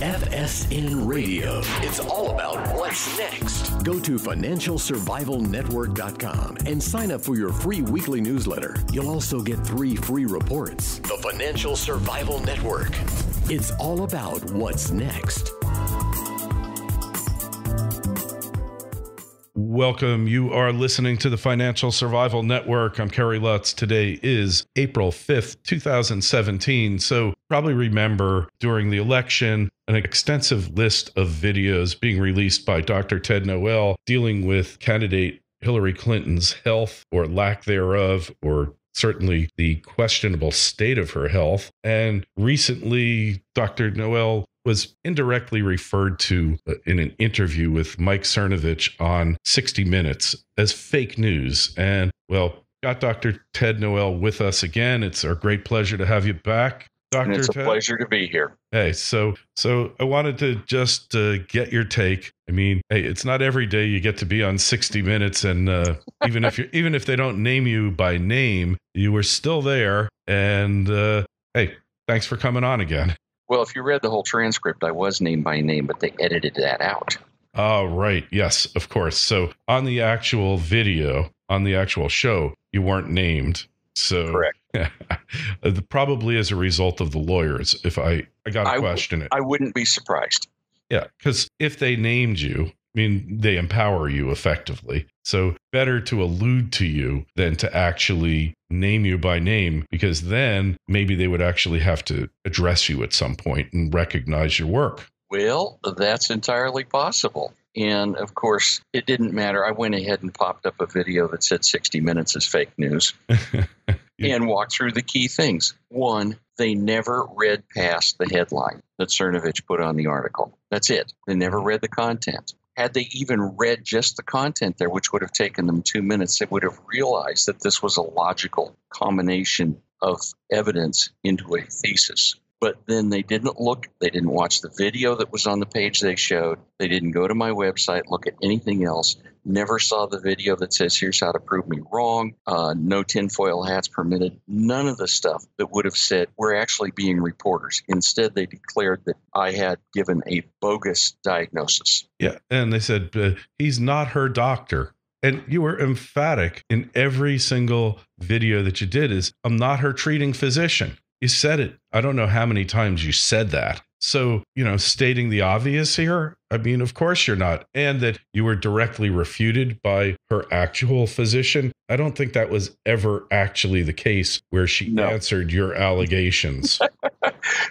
FSN Radio. It's all about what's next. Go to financialsurvivalnetwork.com and sign up for your free weekly newsletter. You'll also get 3 free reports. The Financial Survival Network. It's all about what's next. Welcome. You are listening to the Financial Survival Network. I'm Kerry Lutz. Today is April 5th, 2017. So probably remember during the election, an extensive list of videos being released by Dr. Ted Noel dealing with candidate Hillary Clinton's health or lack thereof, or certainly the questionable state of her health. And recently, Dr. Noel was indirectly referred to in an interview with Mike Cernovich on 60 Minutes as fake news. And, well, got Dr. Ted Noel with us again. It's our great pleasure to have you back, Dr. And it's Ted. a pleasure to be here. Hey, so I wanted to just get your take. I mean, hey, it's not every day you get to be on 60 Minutes, and even if they don't name you by name, you were still there. And hey, thanks for coming on again. Well, if you read the whole transcript, I was named by name, but they edited that out. Oh, right. Yes, of course. So on the actual video, on the actual show, you weren't named. So correct. Probably as a result of the lawyers, if I got to question it. I wouldn't be surprised. Yeah, because if they named you, I mean, they empower you effectively. So better to allude to you than to actually name you by name, because then maybe they would actually have to address you at some point and recognize your work. Well, that's entirely possible. And of course, it didn't matter. I went ahead and popped up a video that said 60 Minutes is fake news and walked through the key things. One, they never read past the headline that Cernovich put on the article. That's it. They never read the content. Had they even read just the content there, which would have taken them 2 minutes, they would have realized that this was a logical combination of evidence into a thesis. But then they didn't look, they didn't watch the video that was on the page they showed. They didn't go to my website, look at anything else. Never saw the video that says, here's how to prove me wrong. No tinfoil hats permitted. None of the stuff that would have said we're actually being reporters. Instead, they declared that I had given a bogus diagnosis. Yeah. And they said, he's not her doctor. And you were emphatic in every single video that you did is, I'm not her treating physician. You said it. I don't know how many times you said that. So, stating the obvious here, I mean, of course you're not. And that you were directly refuted by her actual physician. I don't think that was ever actually the case where she answered your allegations.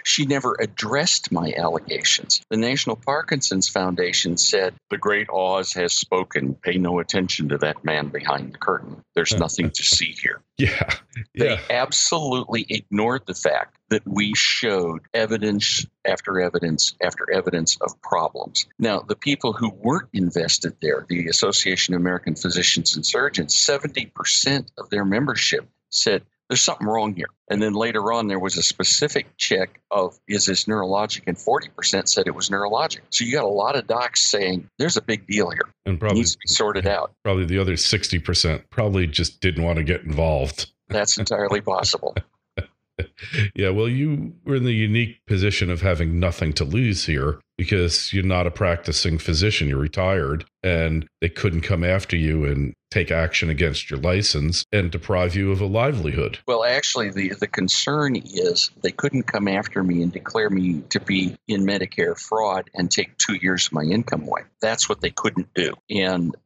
She never addressed my allegations. The National Parkinson's Foundation said, the great Oz has spoken. Pay no attention to that man behind the curtain. There's nothing to see here. Yeah. They absolutely ignored the fact that we showed evidence after evidence after evidence of problems. Now, the people who weren't invested there, the Association of American Physicians and Surgeons, 70% of their membership said, there's something wrong here. And then later on, there was a specific check of, is this neurologic? And 40% said it was neurologic. So you got a lot of docs saying, there's a big deal here. And probably it needs to be sorted out. Probably the other 60% probably just didn't want to get involved. That's entirely possible. Yeah, well, you were in the unique position of having nothing to lose here because you're not a practicing physician. You're retired, and they couldn't come after you and take action against your license and deprive you of a livelihood. Well, actually, the concern is they couldn't come after me and declare me to be in Medicare fraud and take 2 years of my income away. That's what they couldn't do. And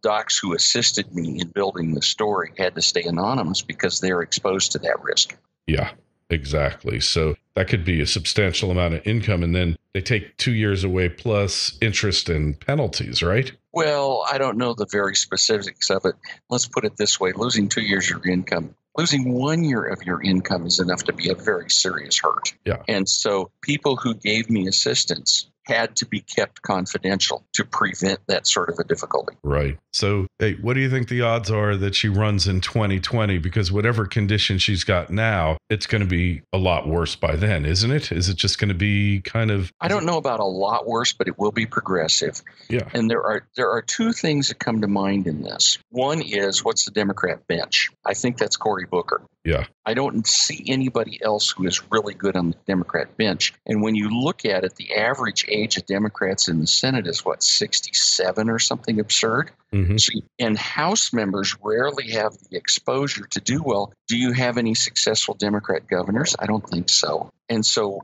docs who assisted me in building the story had to stay anonymous because they're exposed to that risk. Yeah, exactly. So that could be a substantial amount of income, and then they take 2 years away plus interest and penalties, right? Well, I don't know the very specifics of it. Let's put it this way. Losing 2 years of your income, losing 1 year of your income is enough to be a very serious hurt. Yeah. And so people who gave me assistance had to be kept confidential to prevent that sort of a difficulty. Right. So, hey, what do you think the odds are that she runs in 2020? Because whatever condition she's got now, it's going to be a lot worse by then, isn't it? Is it just going to be kind of... I don't know about a lot worse, but it will be progressive. Yeah. And there are two things that come to mind in this. One is, what's the Democrat bench? I think that's Cory Booker. Yeah. I don't see anybody else who is really good on the Democrat bench. And when you look at it, the average age of Democrats in the Senate is 67 or something absurd. Mm-hmm. So, and House members rarely have the exposure to do well. Do you have any successful Democrat governors? I don't think so. And so,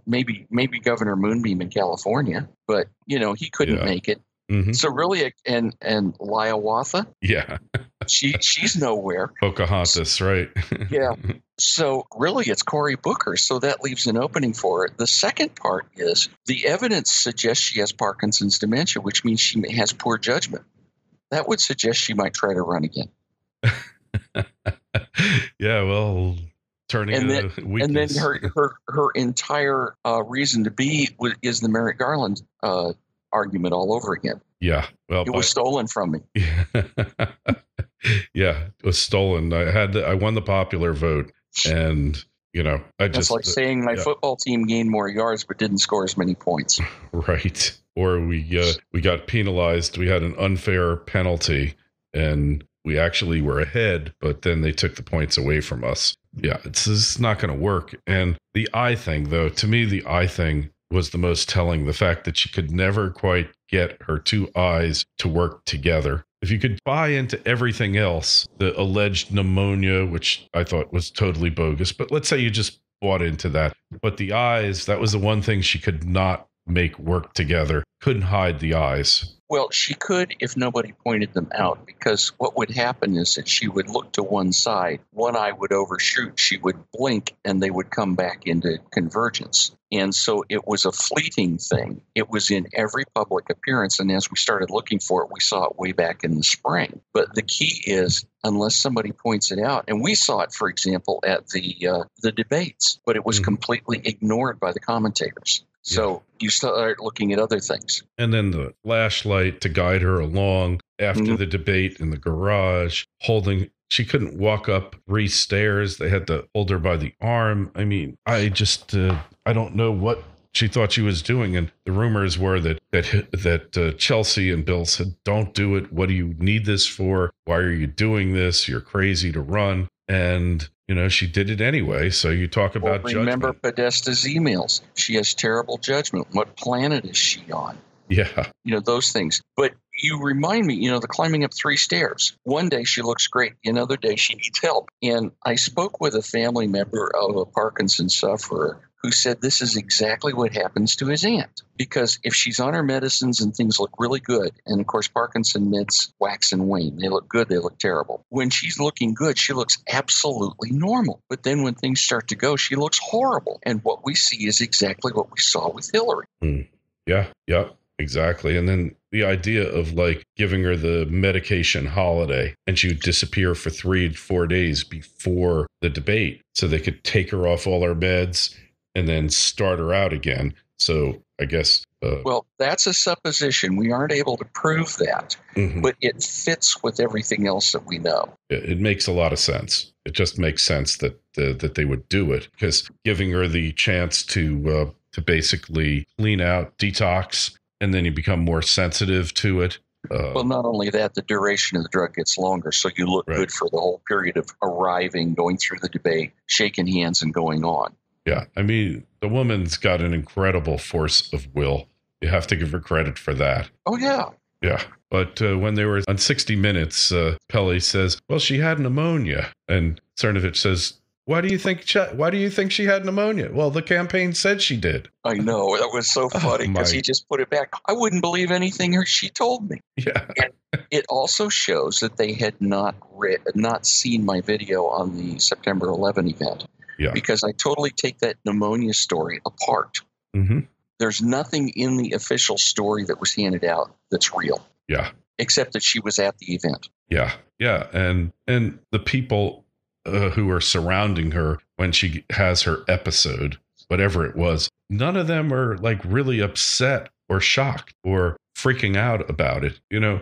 maybe Governor Moonbeam in California, but he couldn't make it. Mm-hmm. So really, and Liawatha, yeah, she's nowhere. Pocahontas, right? Yeah. So really, it's Cory Booker. So that leaves an opening for it. The second part is the evidence suggests she has Parkinson's dementia, which means she has poor judgment. That would suggest she might try to run again. Yeah, well, turning into weakness. And then her entire reason to be is the Merrick Garland argument all over again. Yeah, well, it was stolen from me. Yeah, it was stolen. I won the popular vote, and It's like saying my football team gained more yards but didn't score as many points. Right. Or we got penalized. We had an unfair penalty, and we actually were ahead, but then they took the points away from us. Yeah, it's not going to work. And the eye thing, though, to me, the eye thing was the most telling. The fact that she could never quite get her two eyes to work together. If you could buy into everything else, the alleged pneumonia, which I thought was totally bogus, but let's say you just bought into that. But the eyes, that was the one thing she could not make work together. Couldn't hide the eyes. Well, she could if nobody pointed them out, because what would happen is that she would look to one side, one eye would overshoot, she would blink, and they would come back into convergence. And so it was a fleeting thing. It was in every public appearance, and as we started looking for it, we saw it way back in the spring. But the key is, unless somebody points it out, and we saw it, for example, at the debates, but it was completely ignored by the commentators. So you start looking at other things. And then the flashlight to guide her along after the debate in the garage, she couldn't walk up 3 stairs. They had to hold her by the arm. I mean, I just, I don't know what she thought she was doing. And the rumors were that Chelsea and Bill said, don't do it. What do you need this for? Why are you doing this? You're crazy to run. And she did it anyway. So you talk about judgment. Remember Podesta's emails. She has terrible judgment. What planet is she on? Yeah. Those things. But you remind me, the climbing up 3 stairs. One day she looks great. Another day she needs help. And I spoke with a family member of a Parkinson sufferer who said this is exactly what happens to his aunt. Because if she's on her medicines and things look really good, and of course Parkinson meds wax and wane. They look good, they look terrible. When she's looking good, she looks absolutely normal. But then when things start to go, she looks horrible. And what we see is exactly what we saw with Hillary. Yeah, exactly. And then the idea of giving her the medication holiday, and she would disappear for 3 to 4 days before the debate so they could take her off all her meds and then start her out again. So I guess. Well, that's a supposition. We aren't able to prove that, but it fits with everything else that we know. It makes a lot of sense. It just makes sense that they would do it, because giving her the chance to basically clean out, detox, and then you become more sensitive to it. Well, not only that, the duration of the drug gets longer, so you look good for the whole period of arriving, going through the debate, shaking hands, and going on. Yeah, I mean, the woman's got an incredible force of will. You have to give her credit for that. Oh, yeah. Yeah. But when they were on 60 Minutes, Pelley says, well, she had pneumonia. And Cernovich says, why do you think she had pneumonia? Well, the campaign said she did. I know. That was so funny because he just put it back. I wouldn't believe anything she told me. Yeah. And it also shows that they had not seen my video on the September 11 event. Yeah. Because I totally take that pneumonia story apart. There's nothing in the official story that was handed out that's real. Yeah. Except that she was at the event. Yeah. Yeah. And the people who are surrounding her when she has her episode, whatever it was, none of them are really upset or shocked or freaking out about it.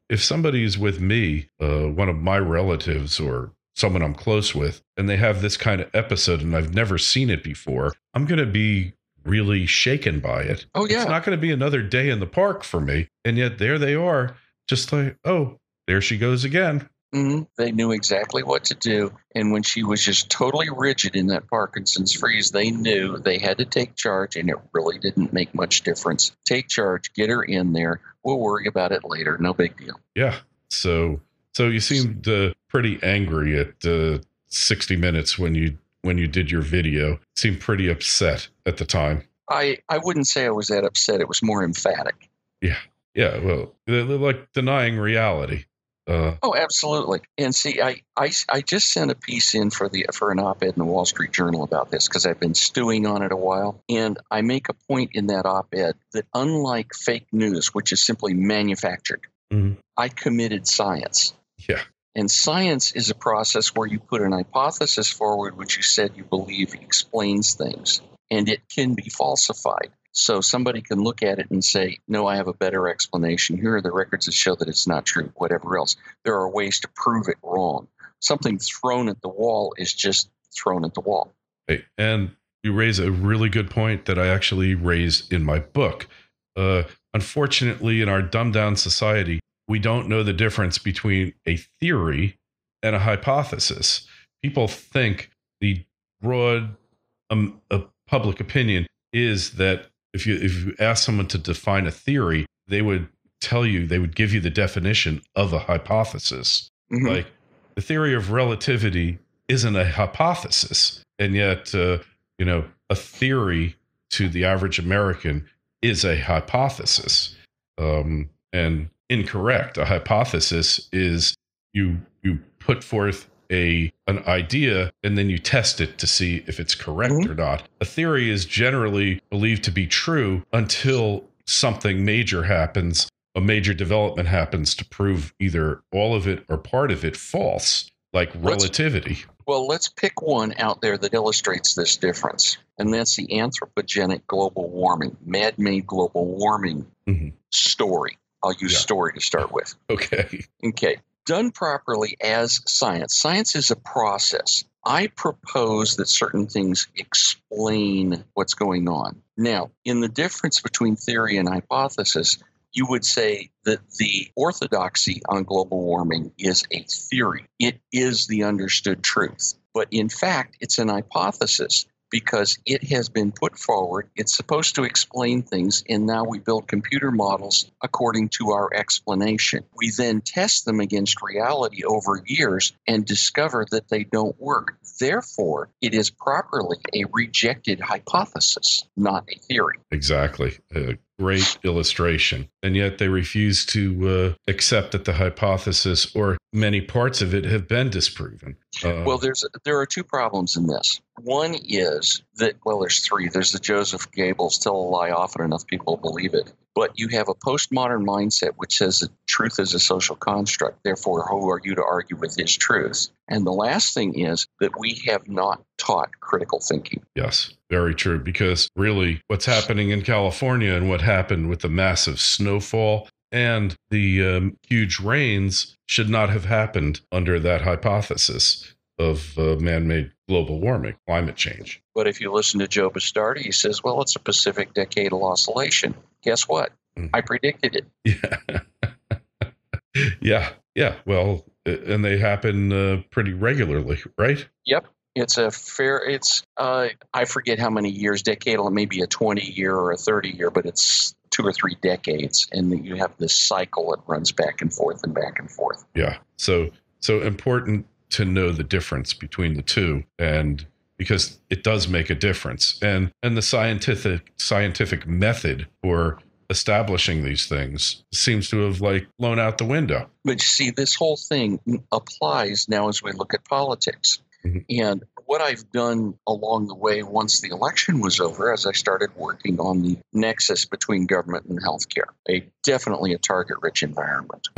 If somebody's with me, one of my relatives or someone I'm close with, and they have this kind of episode and I've never seen it before, I'm going to be really shaken by it. Oh, yeah. It's not going to be another day in the park for me. And yet there they are, just like, oh, there she goes again. They knew exactly what to do. And when she was just totally rigid in that Parkinson's freeze, they knew they had to take charge, and it really didn't make much difference. Take charge, get her in there. We'll worry about it later. No big deal. Yeah. So you seemed pretty angry at 60 Minutes when you did your video. Seemed pretty upset at the time. I wouldn't say I was that upset. It was more emphatic. Yeah. Yeah. Well, they're like denying reality. Oh, absolutely. And see, I just sent a piece in for an op-ed in the Wall Street Journal about this because I've been stewing on it a while. And I make a point in that op-ed that unlike fake news, which is simply manufactured, I committed science. Yeah. And science is a process where you put an hypothesis forward, which you said you believe explains things, and it can be falsified. So somebody can look at it and say, no, I have a better explanation. Here are the records that show that it's not true, whatever else. There are ways to prove it wrong. Something thrown at the wall is just thrown at the wall. Hey, and you raise a really good point that I actually raised in my book. Unfortunately, in our dumbed-down society, we don't know the difference between a theory and a hypothesis. People think the broad public opinion is that if you ask someone to define a theory, they would give you the definition of a hypothesis. Like the theory of relativity isn't a hypothesis, and yet a theory to the average American is a hypothesis, and incorrect. A hypothesis is you put forth an idea and then you test it to see if it's correct or not. A theory is generally believed to be true until something major happens, a major development happens to prove either all of it or part of it false, like relativity. Let's pick one out there that illustrates this difference, and that's the anthropogenic global warming, man-made global warming story. I'll use story to start with. Okay. Done properly as science. Science is a process. I propose that certain things explain what's going on. Now, in the difference between theory and hypothesis, you would say that the orthodoxy on global warming is a theory. It is the understood truth. But in fact, it's an hypothesis because it has been put forward. It's supposed to explain things, and now we build computer models according to our explanation. We then test them against reality over years and discover that they don't work. Therefore, it is properly a rejected hypothesis, not a theory. Exactly. A great illustration. And yet they refuse to accept that the hypothesis or many parts of it have been disproven. There are two problems in this. One is that, there's three. There's the Joseph Goebbels, tell a lie often enough people believe it. But you have a postmodern mindset which says that truth is a social construct. Therefore, who are you to argue with his truth? And the last thing is that we have not taught critical thinking. Yes, very true. Because really what's happening in California and what happened with the massive snowfall and the huge rains should not have happened under that hypothesis of man-made global warming, climate change. But if you listen to Joe Bastardi, he says, it's a Pacific Decadal Oscillation. Guess what? I predicted it. Yeah. Yeah. Well, and they happen pretty regularly, right? Yep. I forget how many years decadal. It may be a 20-year or a 30-year, but it's 2 or 3 decades. And you have this cycle that runs back and forth and back and forth. Yeah. So important to know the difference between the two, and because it does make a difference. And the scientific method for establishing these things seems to have blown out the window. But you see, this whole thing applies now as we look at politics. And what I've done along the way once the election was over, as I started working on the nexus between government and healthcare, definitely a target-rich environment.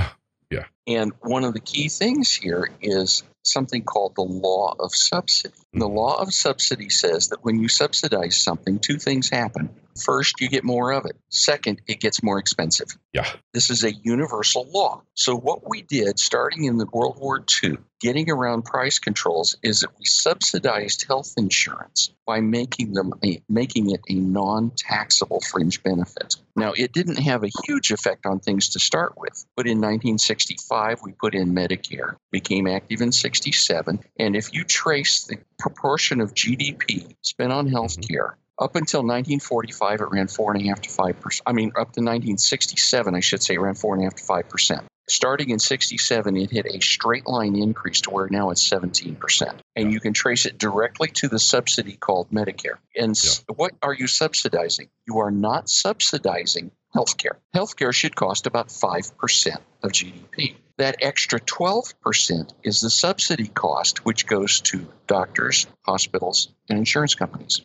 Yeah. And one of the key things here is something called the law of subsidy. The law of subsidy says that when you subsidize something, 2 things happen. First, you get more of it. Second, it gets more expensive. Yeah. This is a universal law. So what we did starting in the World War II, getting around price controls, is that we subsidized health insurance by making it a non-taxable fringe benefit. Now, it didn't have a huge effect on things to start with, but in 1965, we put in Medicare, became active in 67, and if you trace the proportion of GDP spent on health care, up until 1945, it ran 4.5 to 5%. I mean, up to 1967, I should say, it ran 4.5 to 5%. Starting in 67, it hit a straight line increase to where now it's 17%. And you can trace it directly to the subsidy called Medicare. And what are you subsidizing? You are not subsidizing healthcare. Healthcare should cost about 5% of GDP. That extra 12% is the subsidy cost, which goes to doctors, hospitals, and insurance companies.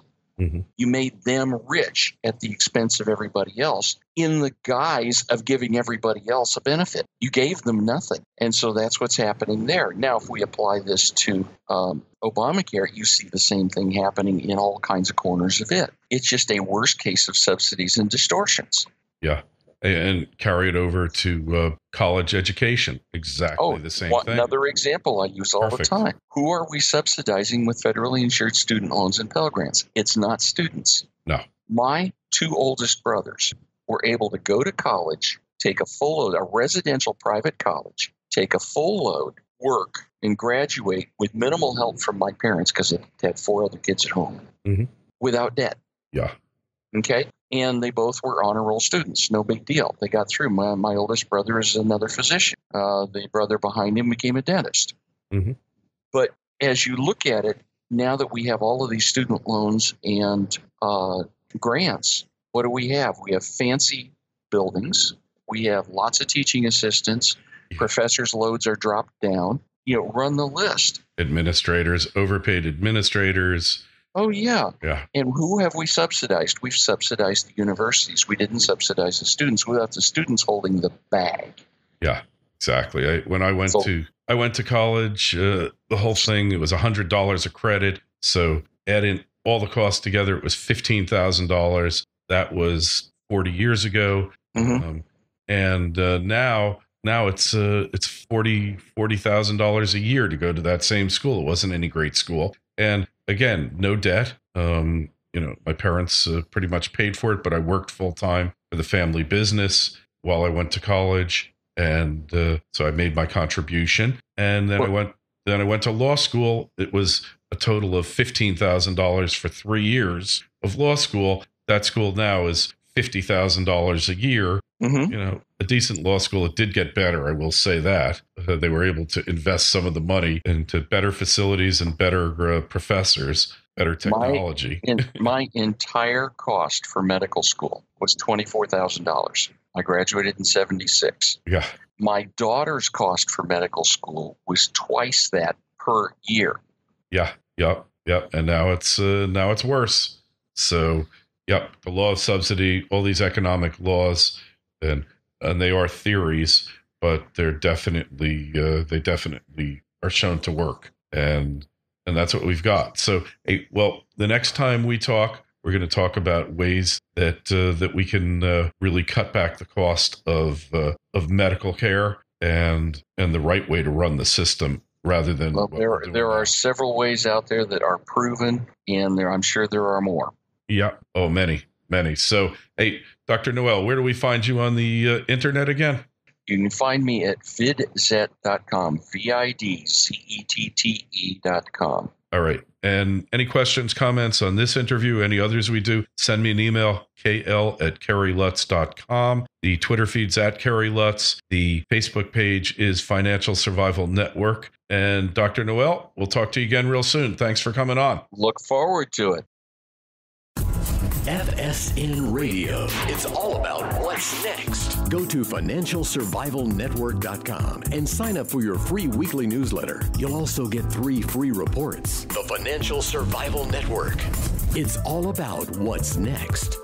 You made them rich at the expense of everybody else in the guise of giving everybody else a benefit. You gave them nothing. And so that's what's happening there. Now, if we apply this to Obamacare, you see the same thing happening in all kinds of corners of it. It's just a worse case of subsidies and distortions. Yeah. And carry it over to college education. Exactly the same thing. Another example I use all the time. Who are we subsidizing with federally insured student loans and Pell Grants? It's not students. No. My two oldest brothers were able to go to college, take a full load, a residential private college, take a full load, work, and graduate with minimal help from my parents because they had 4 other kids at home without debt. Yeah. Okay. And they both were honor roll students. No big deal. They got through. My oldest brother is another physician. The brother behind him became a dentist. But as you look at it, now that we have all of these student loans and grants, what do we have? We have fancy buildings. We have lots of teaching assistants. Professors' loads are dropped down. Run the list. Administrators, overpaid administrators. Oh, yeah. Yeah. And who have we subsidized? We've subsidized the universities. We didn't subsidize the students without the students holding the bag. Yeah, exactly. When I went to college, the whole thing, it was $100 a credit. So add in all the costs together, it was $15,000. That was 40 years ago. And now it's $40,000 a year to go to that same school. It wasn't any great school. And again, no debt. My parents pretty much paid for it, but I worked full time for the family business while I went to college, and so I made my contribution. And then I went to law school. It was a total of $15,000 for 3 years of law school. That school now is $50,000 a year. A decent law school. It did get better, I will say that. They were able to invest some of the money into better facilities and better professors, better technology. My entire cost for medical school was $24,000. I graduated in 76. Yeah. My daughter's cost for medical school was twice that per year. Yeah. Yep. And now it's worse. So, yep, the law of subsidy, all these economic laws, and they are theories, but they definitely are shown to work, and that's what we've got. So, the next time we talk, we're going to talk about ways that we can really cut back the cost of medical care and the right way to run the system rather than. Well, there are several ways out there that are proven, and I'm sure there are more. Yeah. Oh, many. So, hey, Dr. Noel, where do we find you on the internet again? You can find me at vidzette.com, vidzette.com. All right. And any questions, comments on this interview, any others we do, send me an email, kl@kerrylutz.com. The Twitter feed's @KerryLutz. The Facebook page is Financial Survival Network. And Dr. Noel, we'll talk to you again real soon. Thanks for coming on. Look forward to it. FSN Radio. It's all about what's next. Go to financialsurvivalnetwork.com and sign up for your free weekly newsletter. You'll also get 3 free reports. The Financial Survival Network. It's all about what's next.